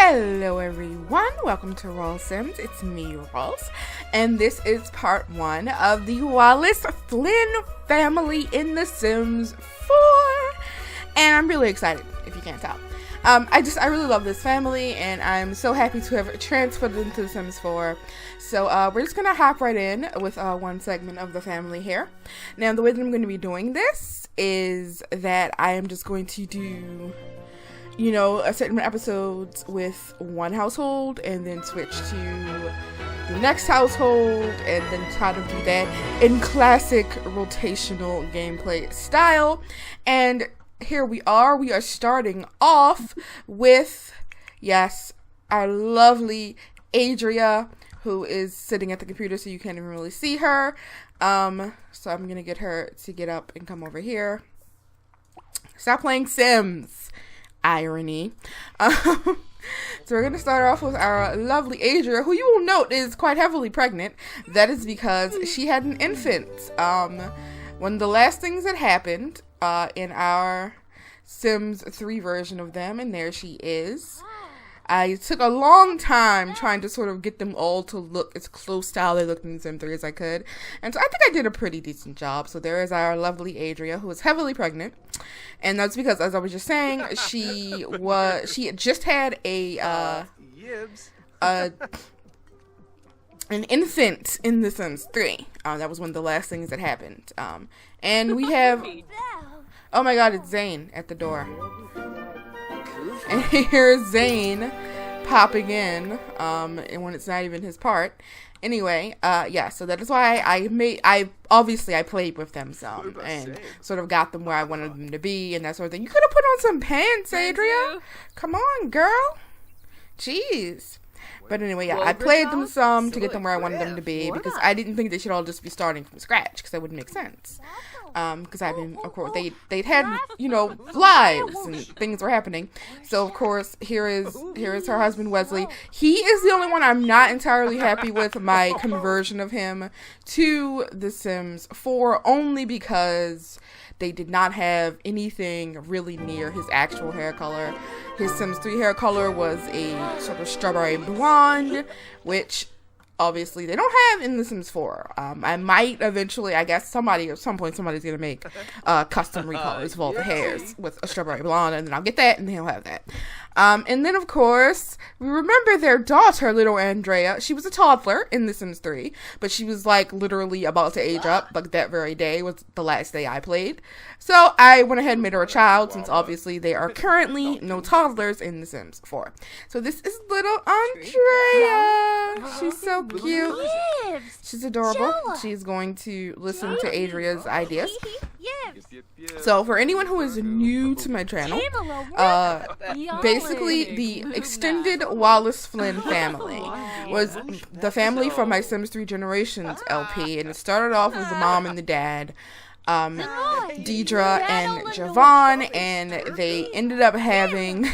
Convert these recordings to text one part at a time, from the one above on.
Hello everyone, welcome to rawlesims. It's me, Rawls, and this is part 1 of the Wallace-Flynn family in The Sims 4, and I'm really excited, if you can't tell. I really love this family, and I'm so happy to have transferred into The Sims 4. So we're just gonna hop right in with one segment of the family here. Now, the way that I'm going to be doing this is that I am just going to do, you know, a certain episodes with one household and then switch to the next household and then try to do that in classic rotational gameplay style. And here we are starting off with, yes, our lovely Adria, who is sitting at the computer so you can't even really see her. So I'm gonna get her to get up and come over here. Stop playing Sims. Irony. So we're going to start off with our lovely Adria, who you will note is quite heavily pregnant. That is because she had an infant. One of the last things that happened in our Sims 3 version of them, and there she is. I took a long time trying to sort of get them all to look as close to how they looked in Sim 3 as I could. And so I think I did a pretty decent job. So there is our lovely Adria, who is heavily pregnant. And that's because, as I was just saying, she had just had an infant in The Sims 3. That was one of the last things that happened. And we have, oh my god, it's Zane at the door. And here's Zane popping in, and when it's not even his part. Anyway, yeah, so that is why I played with them some and sort of got them where I wanted them to be and that sort of thing. You could have put on some pants, Adria. Come on, girl. Jeez. But anyway, yeah, I played them some to get them where I wanted them to be because I didn't think they should all just be starting from scratch because that wouldn't make sense. Because of course, they'd had, you know, lives and things were happening. So, of course, here is her husband, Wesley. He is the only one I'm not entirely happy with my conversion of him to The Sims 4, only because they did not have anything really near his actual hair color. His Sims 3 hair color was a sort of strawberry blonde, which obviously they don't have in The Sims 4. I might eventually, I guess at some point somebody's gonna make custom recolors of all the hairs with a strawberry blonde, and then I'll get that and he'll have that. And then of course, we remember their daughter, little Adria. She was a toddler in The Sims 3, but she was like literally about to age up. Like that very day was the last day I played. So I went ahead and made her a child, since obviously they are currently no toddlers in The Sims 4. So this is little Adria. She's so cute. She's adorable. She's going to listen to Adria's ideas. So for anyone who is new to my channel, basically the extended Wallace-Flynn family was the family from my Sims 3 Generations LP, and it started off with the mom and the dad, Deidre and Javon, and they ended up having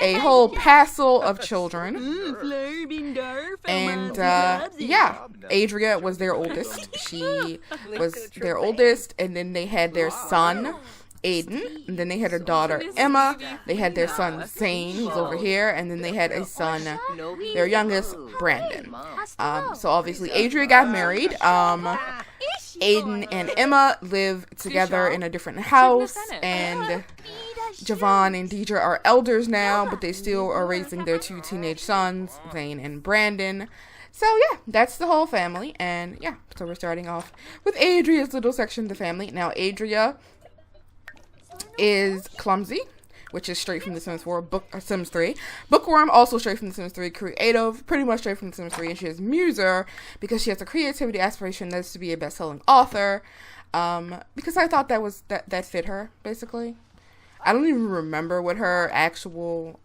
a whole passel of children. And yeah, Adria was their oldest. She was their oldest, and then they had their son Aiden, and then they had a daughter Emma. They had their son Zane, who's over here, and then they had a son, their youngest, Brandon. So obviously Adria got married. Aiden and Emma live together in a different house, and Javon and Deidre are elders now, but they still are raising their 2 teenage sons, Zane and Brandon. So yeah, that's the whole family, and yeah, so we're starting off with Adria's little section of the family. Now Adria is clumsy, which is straight from The Sims 4, Sims 3. Bookworm, also straight from The Sims 3. Creative, pretty much straight from The Sims 3. And she has Muser, because she has a creativity aspiration that's to be a best-selling author. Because I thought that fit her, basically. I don't even remember what her actual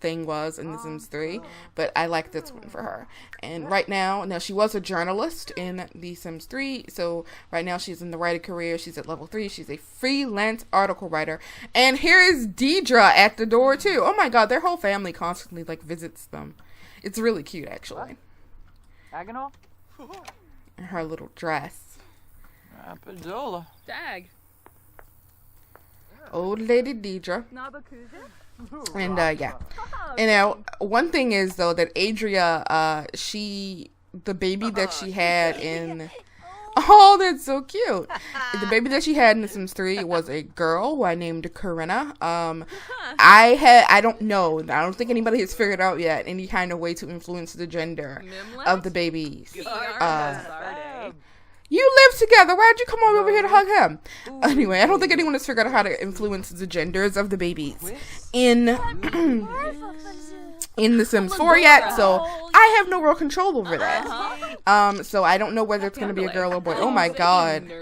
thing was in The Sims 3, but I like this one for her. And right now she was a journalist in The Sims 3, so right now she's in the writing career. She's at level 3. She's a freelance article writer. And here is Deidre at the door too. Oh my god, their whole family constantly like visits them. It's really cute, actually. Agonal? And her little dress. Apadola. Dag. Old lady Deidre. And yeah. And now one thing is though that Adria, the baby that she had in oh, that's so cute. The baby that she had in The Sims 3 was a girl who I named Corinna. I don't know. I don't think anybody has figured out yet any kind of way to influence the gender of the babies. You live together. Why'd you come over here to hug him? Anyway, I don't think anyone has figured out how to influence the genders of the babies in The Sims 4 yet, so I have no real control over that. So I don't know whether it's going to be a girl or boy. Oh my god.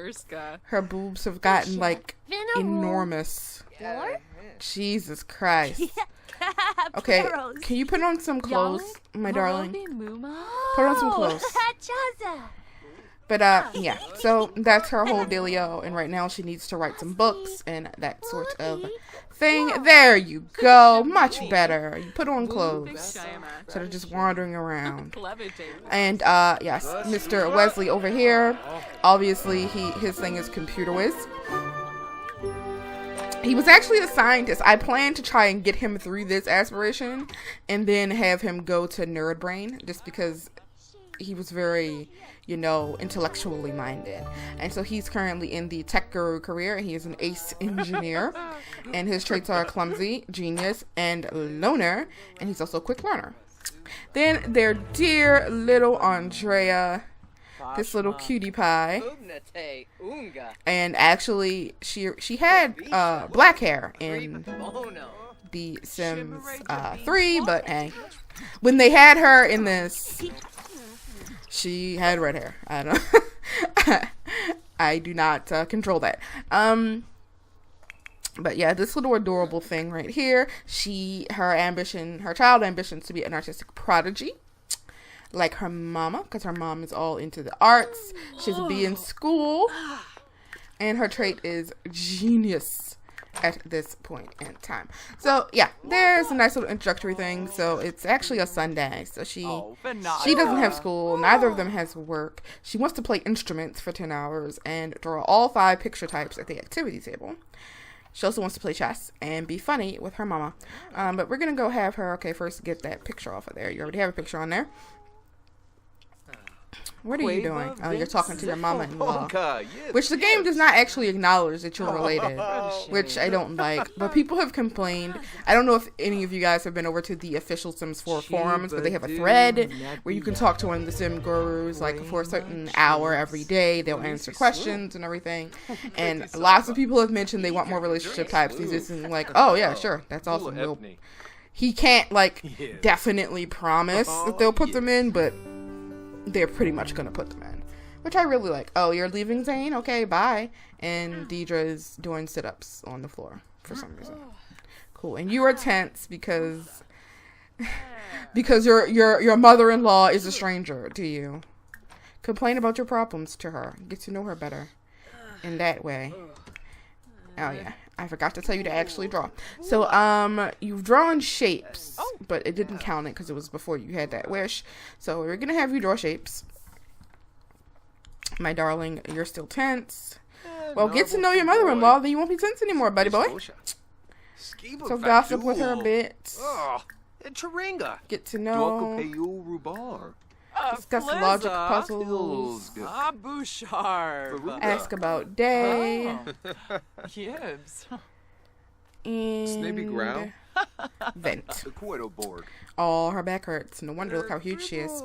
Her boobs have gotten, like, enormous. Jesus Christ. Okay, can you put on some clothes, my darling? Put on some clothes. But, yeah, so that's her whole dealio, and right now she needs to write some books and that sort of thing. There you go. Much better. You put on clothes instead of just wandering around. And, yes, Mr. Wesley over here, obviously, his thing is computer whiz. He was actually a scientist. I plan to try and get him through this aspiration and then have him go to Nerd Brain, just because he was very, you know, intellectually minded. And so he's currently in the tech guru career, and he is an ace engineer. And his traits are clumsy, genius, and loner. And he's also a quick learner. Then their dear little Andrea, this little cutie pie. And actually, she had black hair in The Sims 3, but hey, when they had her in this, she had red hair. I don't I do not control that. But yeah, this little adorable thing right here, her child ambition is to be an artistic prodigy, like her mama, because her mom is all into the arts. She's a B in school, and her trait is genius at this point in time. So yeah, there's a nice little introductory thing. So it's actually a Sunday, so she doesn't have school. Neither of them has work. She wants to play instruments for 10 hours and draw all 5 picture types at the activity table. She also wants to play chess and be funny with her mama. But we're gonna go have her, first get that picture off of there. You already have a picture on there. What are you doing? Oh, you're talking to your mama-in-law. Which the game does not actually acknowledge that you're related, which I don't like. But people have complained. I don't know if any of you guys have been over to the official Sims 4 forums, but they have a thread where you can talk to one of the Sim gurus, like, for a certain hour every day. They'll answer questions and everything. And lots of people have mentioned they want more relationship types. He's just like, oh, yeah, sure, that's awesome. He can't, like, definitely promise that they'll put them in, but they're pretty much gonna put them in, which I really like. Oh, you're leaving, Zane? Okay, bye. And Deidre is doing sit-ups on the floor for some reason. Cool. And you are tense because your mother-in-law is a stranger to you. Complain about your problems to her. Get to know her better in that way. Oh yeah, I forgot to tell you to actually draw. So you've drawn shapes, but it didn't count it because it was before you had that wish. So we're gonna have you draw shapes, my darling. You're still tense. Well, get to know your mother-in-law, then you won't be tense anymore, buddy boy. So gossip with her a bit. Get to know. Discuss logic puzzles. Ask about day. And vent. Oh, her back hurts. No wonder. Look how huge she is.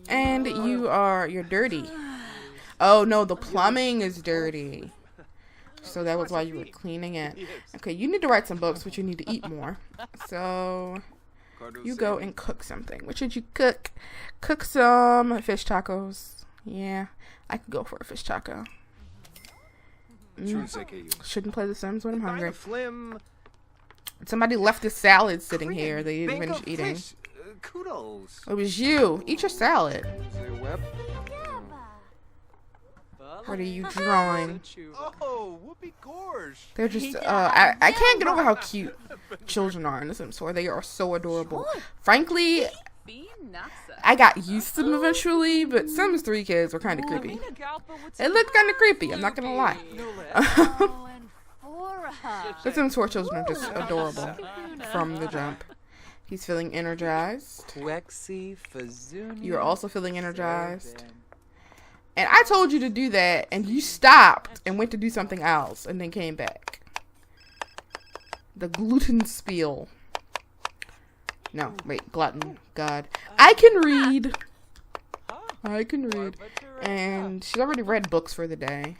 And you're dirty. Oh no, the plumbing is dirty. So that was why you were cleaning it. Okay, you need to write some books, but you need to eat more. So you go and cook something. What should you cook? Cook some fish tacos. Yeah, I could go for a fish taco. Shouldn't play The Sims when I'm hungry. Somebody left the salad sitting here. They didn't finish eating. It was you. Eat your salad. What are you drawing? They're just, I can't get over how cute children are in The Sims 4. They are so adorable. Frankly, I got used to them eventually, but Sims 3 kids were kind of creepy. It looked kind of creepy, I'm not gonna lie. The Sims 4 children are just adorable from the jump. He's feeling energized. You're also feeling energized. And I told you to do that, and you stopped and went to do something else, and then came back. The gluten spiel. No, wait, glutton. God. I can read. And she's already read books for the day.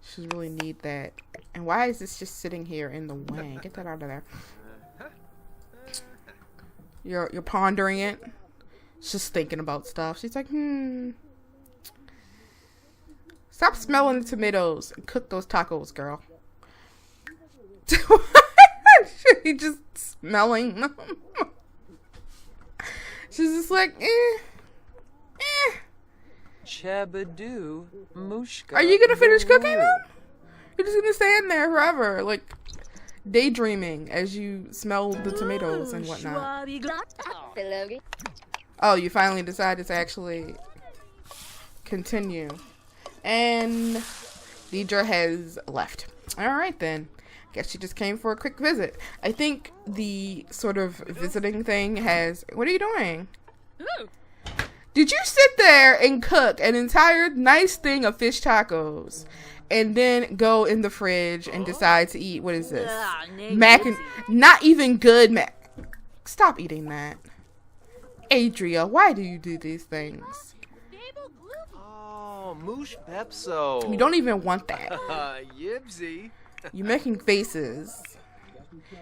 She really need that. And why is this just sitting here in the way? Get that out of there. You're pondering it. She's just thinking about stuff. She's like, Stop smelling the tomatoes and cook those tacos, girl. She just smelling them. She's just like, Chabadoo Mushka. Are you gonna finish cooking them? You're just gonna stand there forever, like daydreaming as you smell the tomatoes and whatnot. Oh, you finally decided to actually continue. And Adria has left. Alright then. Guess she just came for a quick visit. I think the sort of visiting thing has... What are you doing? Did you sit there and cook an entire nice thing of fish tacos and then go in the fridge and decide to eat, what is this? Mac and... Not even good mac. Stop eating that. Adria, why do you do these things? Oh, Moosh Pepso. You don't even want that. Yibsy. You're making faces.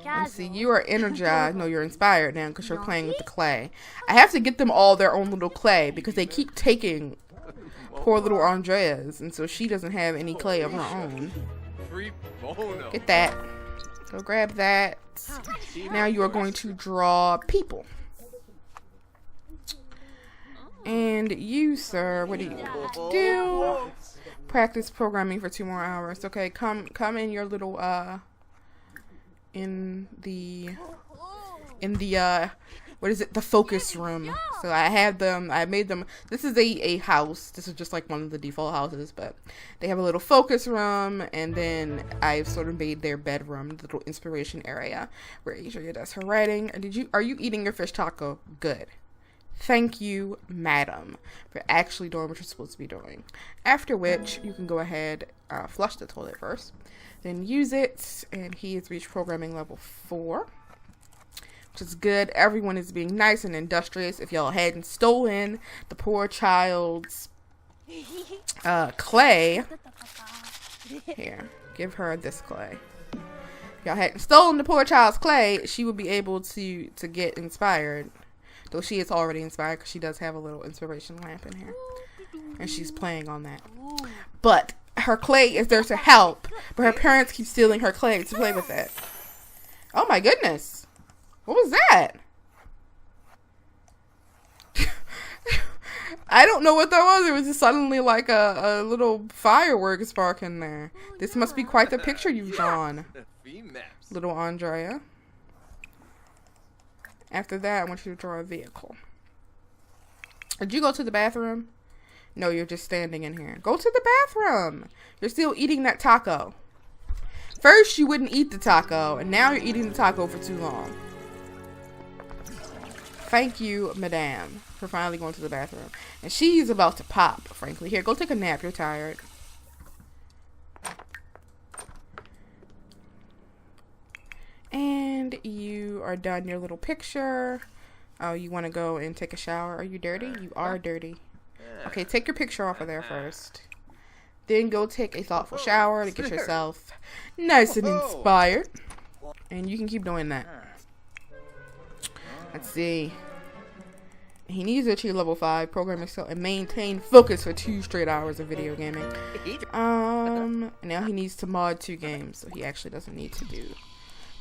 Let's see, you are energized. No, you're inspired now because you're playing with the clay. I have to get them all their own little clay because they keep taking poor little Andrea's, and so she doesn't have any clay of her own. Get that. Go grab that. Now you are going to draw people. And you, sir, what do you want to do? Practice programming for 2 more hours. Okay, come in your little in the what is it, the focus room. So I made them, this is a house. This is just like one of the default houses, but they have a little focus room, and then I've sort of made their bedroom the little inspiration area where Adria does her writing. Are you eating your fish taco? Good. Thank you, madam, for actually doing what you're supposed to be doing. After which, you can go ahead, flush the toilet first, then use it, and he has reached programming level 4, which is good. Everyone is being nice and industrious. If y'all hadn't stolen the poor child's clay, here, give her this clay. If y'all hadn't stolen the poor child's clay, she would be able to get inspired. Though she is already inspired because she does have a little inspiration lamp in here. And she's playing on that. But her clay is there to help. But her parents keep stealing her clay to play with it. Oh my goodness. What was that? I don't know what that was. It was just suddenly like a little firework spark in there. This must be quite the picture you've drawn. Little Andrea. After that, I want you to draw a vehicle. Did you go to the bathroom? No, you're just standing in here. Go to the bathroom. You're still eating that taco. First, you wouldn't eat the taco, and now you're eating the taco for too long. Thank you, madame, for finally going to the bathroom. And she's about to pop, frankly. Here, go take a nap. You're tired. And you are done your little picture. Oh, you want to go and take a shower? Are you dirty? You are dirty. Okay, take your picture off of there first. Then go take a thoughtful shower to get yourself nice and inspired. And you can keep doing that. Let's see. He needs to achieve level 5 programming skill and maintain focus for 2 straight hours of video gaming. Now he needs to mod 2 games, so he actually doesn't need to do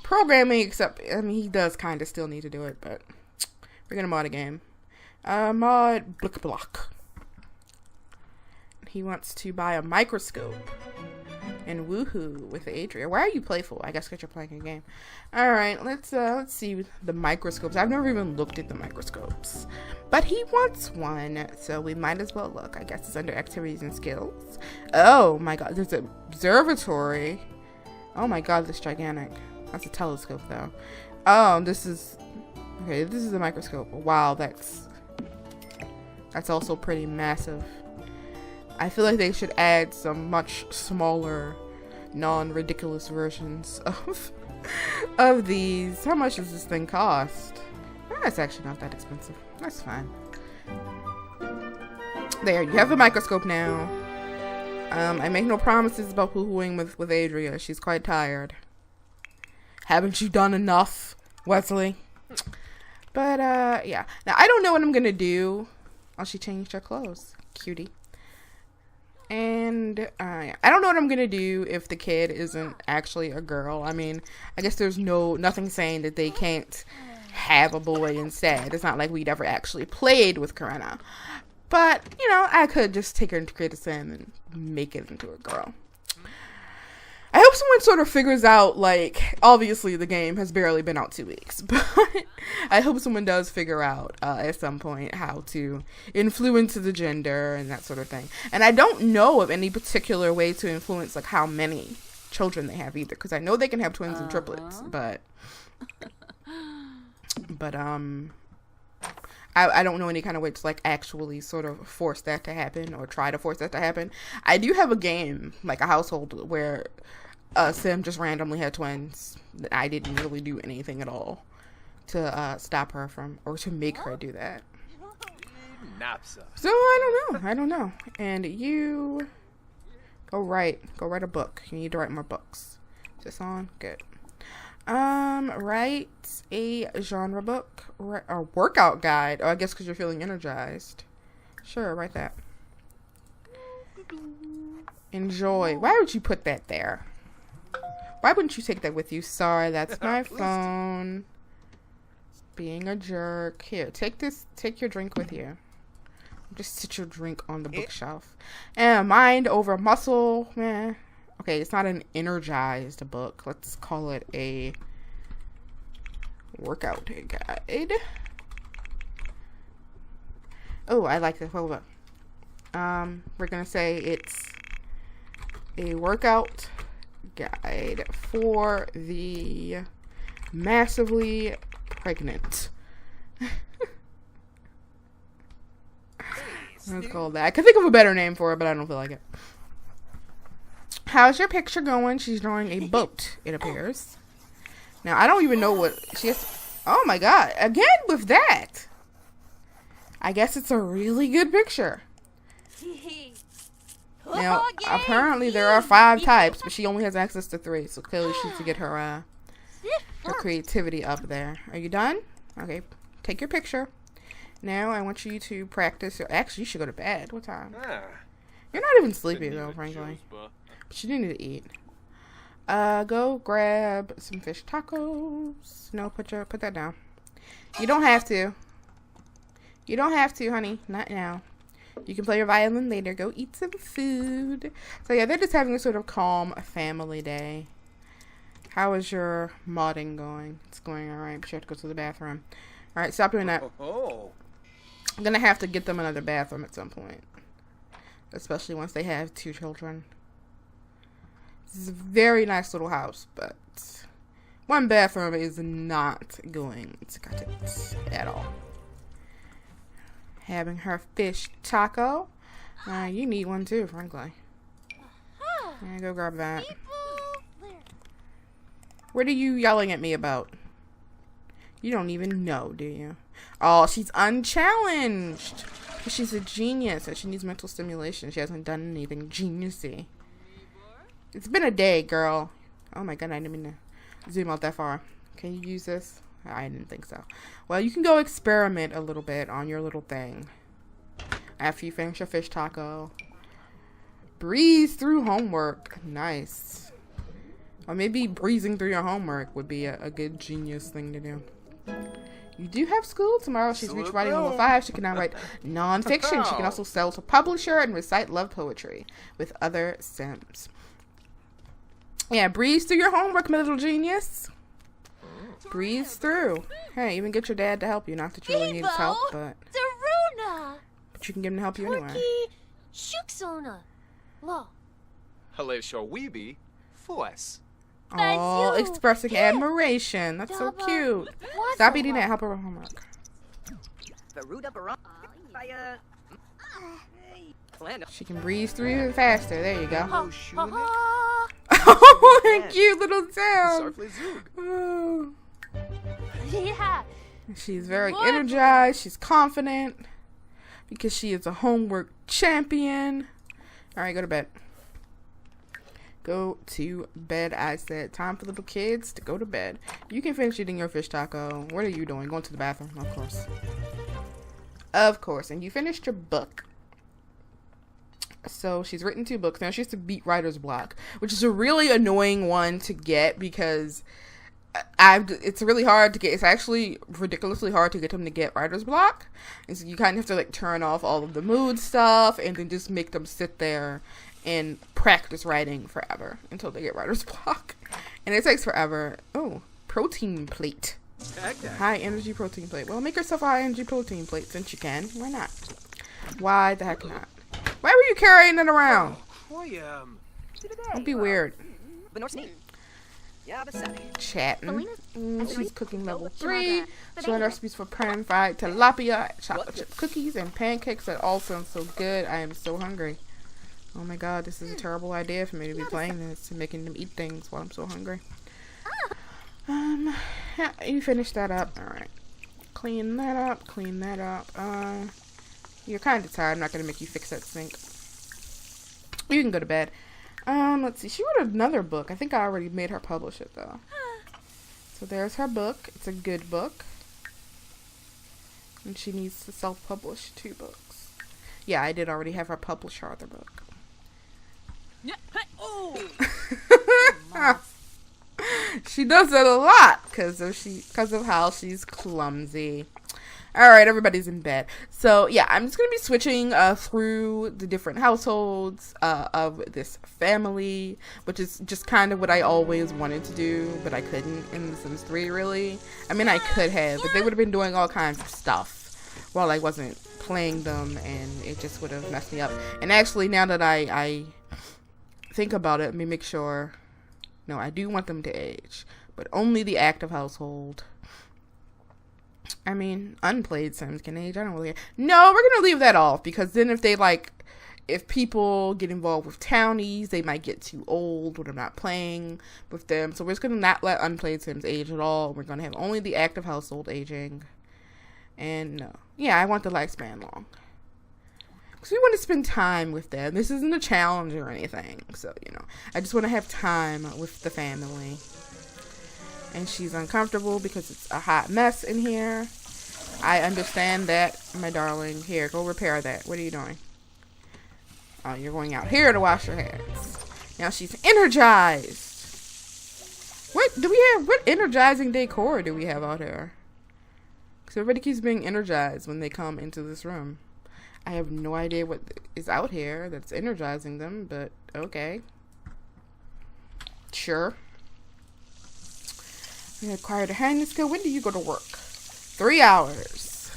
programming, except, I mean, he does kind of still need to do it, but we're gonna mod a game. Mod Blick Block. He wants to buy a microscope and woohoo with Adria. Why are you playful? I guess because you're playing a game. Alright, let's see the microscopes. I've never even looked at the microscopes, but he wants one, so we might as well look. I guess it's under activities and skills. Oh my god, there's an observatory. Oh my god, this is gigantic. That's a telescope though. Oh, this is okay, this is a microscope. Wow, that's also pretty massive. I feel like they should add some much smaller, non-ridiculous versions of these. How much does this thing cost? That's actually not that expensive. That's fine. There, you have a microscope now. I make no promises about hoo-hooing with Adria. She's quite tired. Haven't you done enough, Wesley? But, yeah. Now, I don't know what I'm gonna do. Oh, she changed her clothes. Cutie. And, yeah. I don't know what I'm gonna do if the kid isn't actually a girl. I mean, I guess there's nothing saying that they can't have a boy instead. It's not like we'd ever actually played with Corinna. But, you know, I could just take her into Creative Sim and make it into a girl. I hope someone sort of figures out, like, obviously the game has barely been out 2 weeks, but I hope someone does figure out at some point how to influence the gender and that sort of thing. And I don't know of any particular way to influence, like, how many children they have either, because I know they can have twins and triplets, but I don't know any kind of way to, like, actually sort of force that to happen or try to force that to happen. I do have a game, like a household, where Sim just randomly had twins. I didn't really do anything at all to stop her from, or to make her do that. So, I don't know. And you go write a book. You need to write more books. Is this on? Good. Write a genre book, or workout guide. Oh, I guess because you're feeling energized. Sure, write that. Enjoy. Why would you put that there? Why wouldn't you take that with you? Sorry, that's my phone. Being a jerk. Here, take your drink with you. Just sit your drink on the bookshelf. And mind over muscle, man. Okay, it's not an energized book. Let's call it a workout guide. Oh, I like this. Hold up. We're gonna say it's a workout guide for the massively pregnant. Let's call that. I could think of a better name for it, but I don't feel like it. How's your picture going? She's drawing a boat, it appears. Now, I don't even know what she has. Oh my god. Again with that. I guess it's a really good picture. Now, apparently there are 5 types, but she only has access to 3. So clearly she needs to get her creativity up there. Are you done? Okay. Take your picture. Now, I want you to practice. Actually, you should go to bed. What time? You're not even sleepy, though, frankly. But you need to eat. Go grab some fish tacos. No, put that down. You don't have to. You don't have to, honey. Not now. You can play your violin later. Go eat some food. So yeah, they're just having a sort of calm family day. How is your modding going? It's going alright, but you have to go to the bathroom. Alright, stop doing that. I'm gonna have to get them another bathroom at some point. Especially once they have 2 children. This is a very nice little house, but 1 bathroom is not going to cut it at all. Having her fish taco. You need one too, frankly. Yeah, go grab that. What are you yelling at me about? You don't even know, do you? Oh, she's unchallenged. She's a genius and she needs mental stimulation. She hasn't done anything geniusy. It's been a day, girl. Oh my god, I didn't mean to zoom out that far. Can you use this? I didn't think so. Well, you can go experiment a little bit on your little thing. After you finish your fish taco. Breeze through homework. Nice. Or maybe breezing through your homework would be a good genius thing to do. You do have school tomorrow. She's reached writing level 5. She can now write non-fiction. She can also sell to publisher and recite love poetry with other Sims. Yeah, breeze through your homework, my little genius. Breeze through. Hey, even get your dad to help you. Not that you really need his help, but you can get him to help you anyway. Halesho Weeby, Fues. Oh, expressing admiration. That's so cute. Stop eating that. Help her with homework. She can breeze through even faster. There you go. Oh, that cute little sound. Oh. She's very energized. She's confident because she is a homework champion. All right, go to bed. Go to bed, I said. Time for little kids to go to bed. You can finish eating your fish taco. What are you doing? Going to the bathroom, of course. Of course. And you finished your book. So she's written 2 books. Now she has to beat writer's block, which is a really annoying one to get because it's really hard to get. It's actually ridiculously hard to get them to get writer's block. And so you kind of have to like turn off all of the mood stuff and then just make them sit there and practice writing forever until they get writer's block. And it takes forever. Oh, protein plate. High energy protein plate. Well, make yourself a high energy protein plate since you can. Why not? Why the heck not? Why were you carrying it around? Don't be weird. Chatting. She's cooking level 3. Showing recipes for pan-fried tilapia, chocolate chip cookies, and pancakes that all sound so good. I am so hungry. Oh my god, this is a terrible idea for me to be playing this and making them eat things while I'm so hungry. Yeah, you finished that up. Alright. Clean that up, clean that up. You're kind of tired. I'm not going to make you fix that sink. You can go to bed. Let's see. She wrote another book. I think I already made her publish it, though. So there's her book. It's a good book. And she needs to self-publish 2 books. Yeah, I did already have her publish her other book. She does it a lot because of how she's clumsy. Alright, everybody's in bed. So, yeah, I'm just going to be switching through the different households of this family, which is just kind of what I always wanted to do, but I couldn't in The Sims 3, really. I mean, I could have, but they would have been doing all kinds of stuff while I wasn't playing them, and it just would have messed me up. And actually, now that I think about it, let me make sure. No, I do want them to age, but only the active household. I mean, unplayed Sims can age. I don't really care. No, we're going to leave that off because then if people get involved with townies, they might get too old when I'm not playing with them. So we're just going to not let unplayed Sims age at all. We're going to have only the active household aging. And no. Yeah, I want the lifespan long. Because we want to spend time with them. This isn't a challenge or anything. So, I just want to have time with the family. And she's uncomfortable because it's a hot mess in here. I understand that, my darling. Here, go repair that. What are you doing? Oh, you're going out here to wash your hands. Now she's energized. What energizing decor do we have out here? Because everybody keeps being energized when they come into this room. I have no idea what is out here that's energizing them, but okay. Sure. You acquired a handling skill. When do you go to work? 3 hours.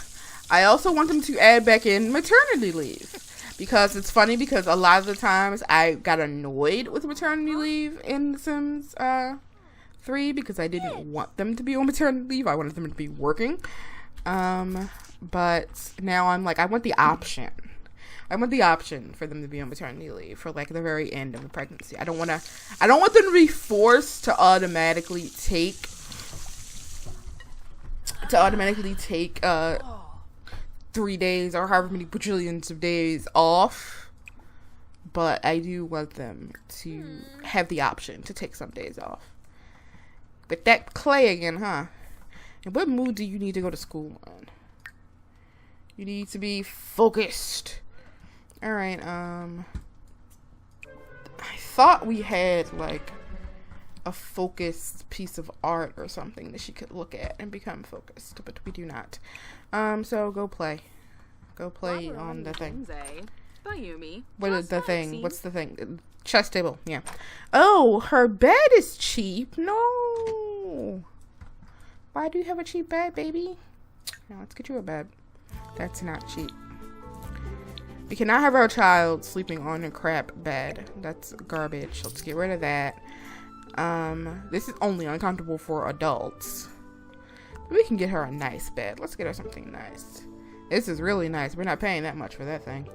I also want them to add back in maternity leave. Because it's funny because a lot of the times I got annoyed with maternity leave in The Sims 3 because I didn't want them to be on maternity leave. I wanted them to be working. But now I'm like, I want the option. I want the option for them to be on maternity leave for like the very end of the pregnancy. I don't want them to be forced to automatically take 3 days or however many bajillions of days off. But I do want them to have the option to take some days off. But that clay again, huh? And what mood do you need to go to school on? You need to be focused. Alright, I thought we had like a focused piece of art or something that she could look at and become focused, but we do not. So go play. Go play on the thing. What is the thing? What's the thing? Chess table, yeah. Oh, her bed is cheap. No. Why do you have a cheap bed, baby? Now let's get you a bed. That's not cheap. We cannot have our child sleeping on a crap bed. That's garbage. Let's get rid of that. This is only uncomfortable for adults. We can get her a nice bed. Let's get her something nice. This is really nice. We're not paying that much for that thing.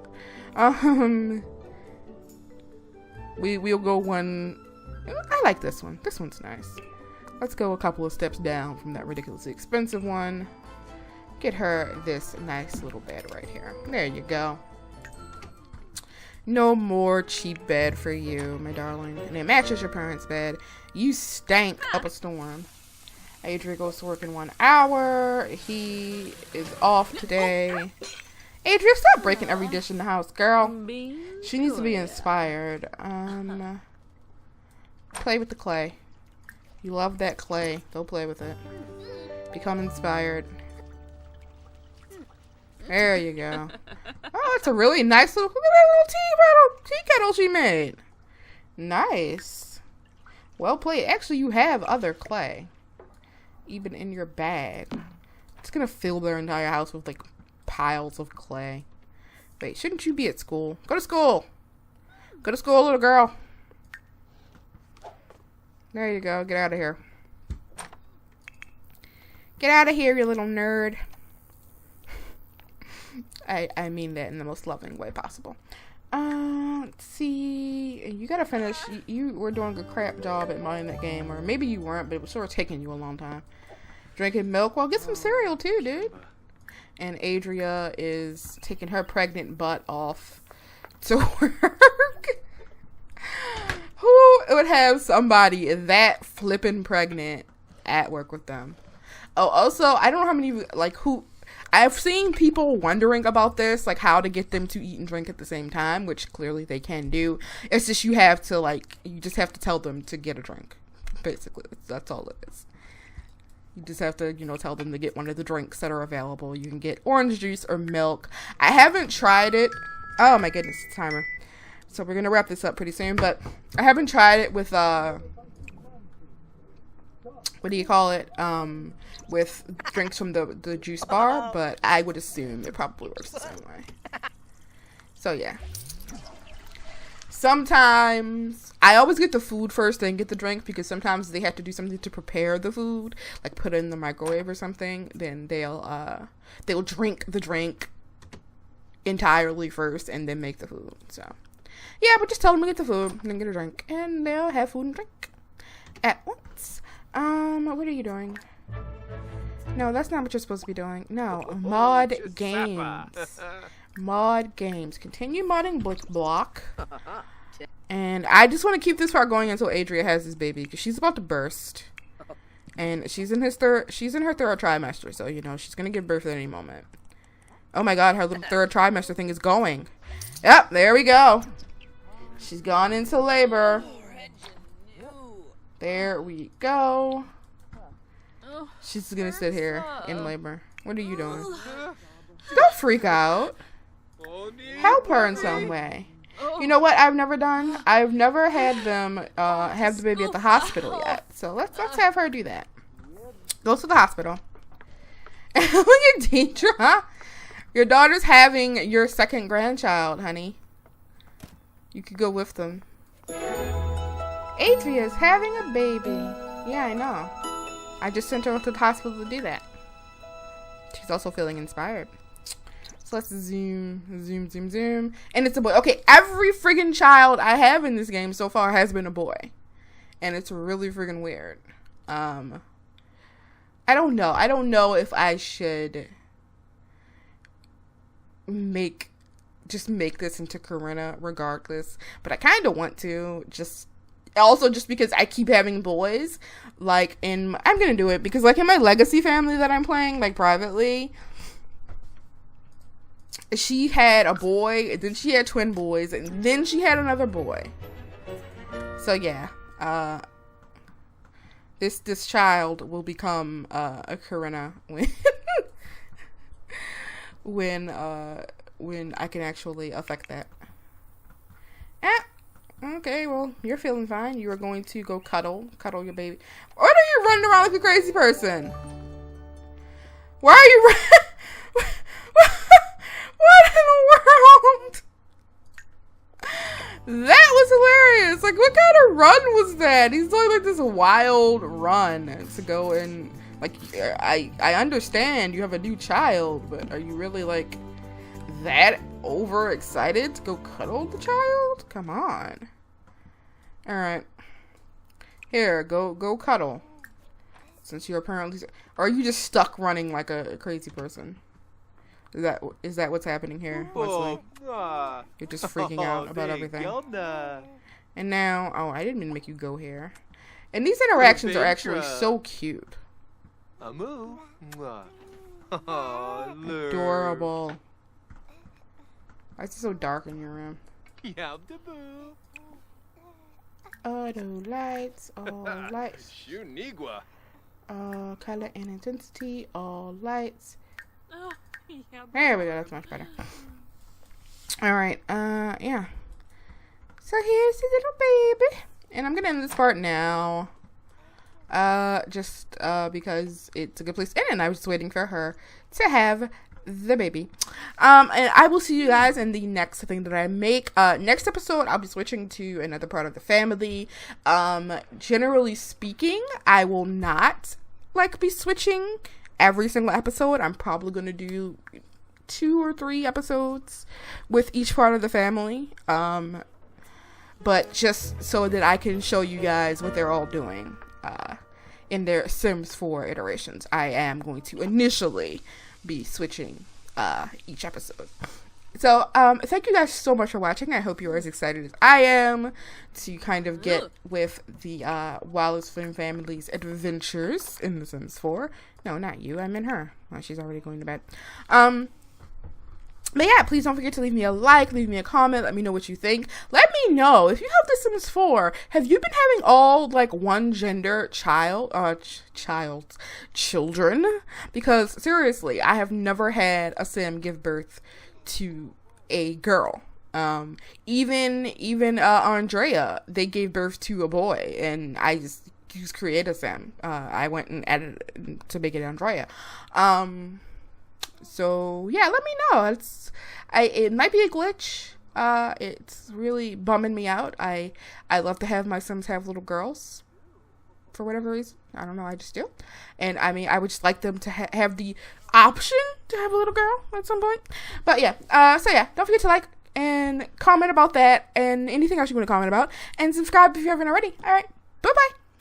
We'll go one. I like this one. This one's nice. Let's go a couple of steps down from that ridiculously expensive one. Get her this nice little bed right here. There you go. No more cheap bed for you, my darling. And it matches your parents' bed. You stank up a storm. Adria goes to work in 1 hour. He is off today. Adria, stop breaking every dish in the house, girl. She needs to be inspired. Play with the clay. You love that clay. Go play with it. Become inspired. There you go. Oh, it's a really nice little, look at that little tea kettle she made. Nice. Well played. Actually, you have other clay. Even in your bag. It's gonna fill their entire house with like piles of clay. Wait, shouldn't you be at school? Go to school. Go to school, little girl. There you go. Get out of here. Get out of here, you little nerd. I mean that in the most loving way possible. Let's see. You gotta finish. You were doing a crap job at modding that game. Or maybe you weren't, but it was sort of taking you a long time. Drinking milk. Well, get some cereal too, dude. And Adria is taking her pregnant butt off to work. Who would have somebody that flippin' pregnant at work with them? Oh, also, I don't know how many, like, who... I've seen people wondering about this, like how to get them to eat and drink at the same time, which clearly they can do. It's just you have to, like, you just have to tell them to get a drink. Basically, that's all it is. You just have to, you know, tell them to get one of the drinks that are available. You can get orange juice or milk. I haven't tried it. Oh my goodness, timer. So we're going to wrap this up pretty soon, but I haven't tried it with, what do you call it? With drinks from the juice bar, but I would assume it probably works the same way. So yeah. Sometimes I always get the food first, then get the drink, because sometimes they have to do something to prepare the food, like put it in the microwave or something. Then they'll drink the drink entirely first and then make the food. So yeah, but just tell them to get the food and then get a drink, and they'll have food and drink at once. What are you doing? No, that's not what you're supposed to be doing. No, mod games. Mod games. Continue modding block. And I just want to keep this part going until Adria has this baby, because she's about to burst. And she's in her third trimester, so you know she's gonna give birth at any moment. Oh my god, her little third trimester thing is going. Yep, there we go. She's gone into labor. There we go. She's gonna sit here in labor. What are you doing? Don't freak out. Help her in some way. You know what I've never done? I've never had them have the baby at the hospital yet. So let's have her do that. Go to the hospital. Look at Deidre. Your daughter's having your second grandchild, honey. You could go with them. Adria's having a baby. Yeah, I know. I just sent her to the hospital to do that. She's also feeling inspired. So let's zoom. And it's a boy. Okay, every friggin' child I have in this game so far has been a boy. And it's really friggin' weird. I don't know. I don't know if I should make this into Corinna regardless. But I kind of want to. Also just because I keep having boys. Like, I'm going to do it because, like, in my legacy family that I'm playing, like, privately, she had a boy, and then she had twin boys, and then she had another boy. So, yeah. This child will become a Corinna when I can actually affect that. Okay, well, you're feeling fine. You are going to go cuddle your baby. What are you running around like a crazy person? Why are you what in the world? That was hilarious. Like, what kind of run was that? He's doing like this wild run to go and like, I understand you have a new child, but are you really like that overexcited to go cuddle the child? Come on. All right. Here, go cuddle. Since you're apparently, or are you just stuck running like a crazy person? Is that what's happening here, Wesley? You're just freaking out about everything. And now, oh, I didn't mean to make you go here. And these interactions are actually so cute. Adorable. Why is it so dark in your room? Auto lights, all lights. Color and intensity, all lights. There we go, that's much better. Alright, yeah. So here's the little baby. And I'm gonna end this part now. Just because it's a good place to end, and I was just waiting for her to have the baby. And I will see you guys in the next thing that I make. Next episode, I'll be switching to another part of the family. Generally speaking, I will not be switching every single episode. I'm probably going to do 2 or 3 episodes with each part of the family. But just so that I can show you guys what they're all doing in their Sims 4 iterations. I am going to initially be switching each episode. So thank you guys so much for watching. I hope you're as excited as I am to kind of get with the Wallace-Flynn family's adventures in The Sims 4. No, not you. I meant her. Well, she's already going to bed. But yeah, please don't forget to leave me a like, leave me a comment, let me know what you think. Let me know, if you have The Sims 4, have you been having all, one gender children? Because, seriously, I have never had a Sim give birth to a girl. Even Andrea, they gave birth to a boy, and I just create a Sim. I went and added it to make it Andrea. So yeah, let me know. It might be a glitch. It's really bumming me out. I love to have my Sims have little girls for whatever reason. I don't know. I just do. And I mean, I would just like them to have the option to have a little girl at some point. But yeah. So yeah, don't forget to like and comment about that and anything else you want to comment about, and subscribe if you haven't already. All right. Bye bye.